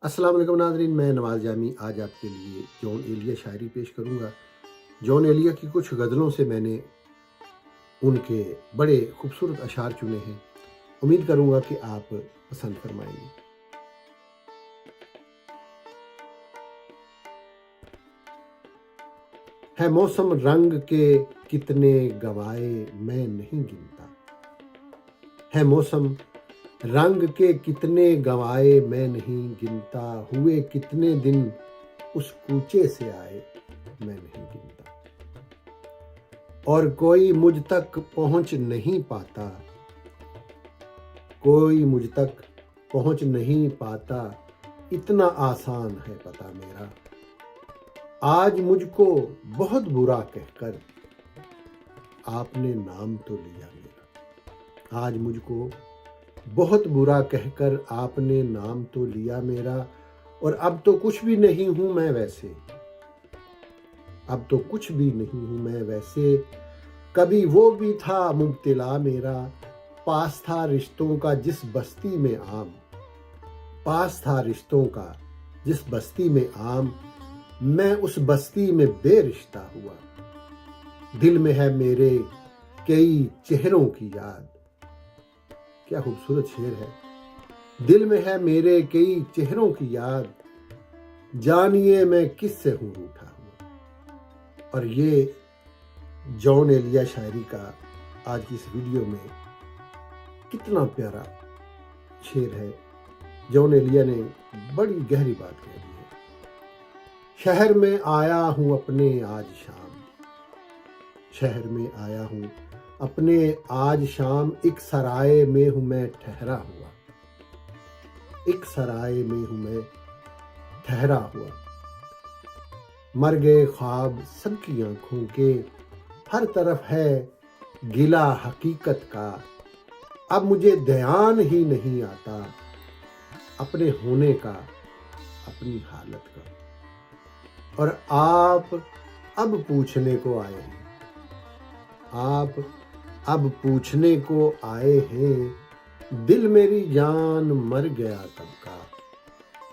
السلام علیکم ناظرین، میں نواز جامی آج آپ کے لیے جون ایلیا شاعری پیش کروں گا۔ جون ایلیا کی کچھ غزلوں سے میں نے ان کے بڑے خوبصورت اشعار چنے ہیں، امید کروں گا کہ آپ پسند فرمائیں گے۔ ہے موسم رنگ کے کتنے گوائے میں نہیں گنتا، ہے موسم رنگ کے کتنے گوائے میں نہیں گنتا، ہوئے کتنے دن اس کوچے سے آئے میں نہیں گنتا، اور کوئی مجھ تک پہنچ نہیں پاتا، کوئی مجھ تک پہنچ نہیں پاتا، اتنا آسان ہے پتا میرا، آج مجھ کو بہت برا کہہ کر آپ نے نام تو لیا میرا، آج مجھ کو بہت برا کہہ کر آپ نے نام تو لیا میرا، اور اب تو کچھ بھی نہیں ہوں میں ویسے، اب تو کچھ بھی نہیں ہوں میں ویسے، کبھی وہ بھی تھا مبتلا میرا، پاس تھا رشتوں کا جس بستی میں عام، پاس تھا رشتوں کا جس بستی میں عام، میں اس بستی میں بے رشتہ ہوا، دل میں ہے میرے کئی چہروں کی یاد، کیا خوبصورت شعر ہے، دل میں ہے میرے کئی چہروں کی یاد، جانیے میں کس سے ہوں روٹھا ہوا۔ اور یہ جون ایلیا شاعری کا آج کی اس ویڈیو میں کتنا پیارا شعر ہے، جون ایلیا نے بڑی گہری بات کہہ دی ہے۔ شہر میں آیا ہوں اپنے آج شام، شہر میں آیا ہوں اپنے آج شام، ایک سرائے میں ہوں میں ٹھہرا ہوا، ایک سرائے میں ہوں میں ٹھہرا ہوا، مر گئے خواب سب کی آنکھوں کے، ہر طرف ہے گلا حقیقت کا، اب مجھے دھیان ہی نہیں آتا اپنے ہونے کا، اپنی حالت کا، اور آپ اب پوچھنے کو آئے ہیں، آپ اب پوچھنے کو آئے ہیں، دل میری جان مر گیا کب کا،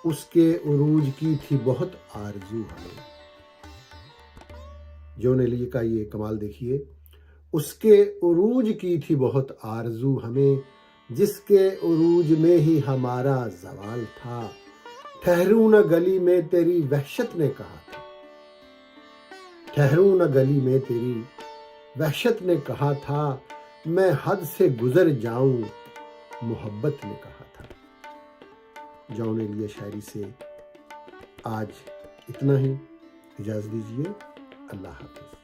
اس کے عروج کی تھی بہت آرزو ہمیں۔ جون ایلیا کا یہ کمال دیکھیے، اس کے عروج کی تھی بہت آرزو ہمیں، جس کے عروج میں ہی ہمارا زوال تھا، ٹھہروں نہ گلی میں تیری وحشت نے کہا تھا، ٹھہروں نہ گلی میں تیری وحشت نے کہا تھا، میں حد سے گزر جاؤں محبت نے کہا تھا۔ جون ایلیا شاعری سے آج اتنا ہی، اجازت دیجیے، اللہ حافظ۔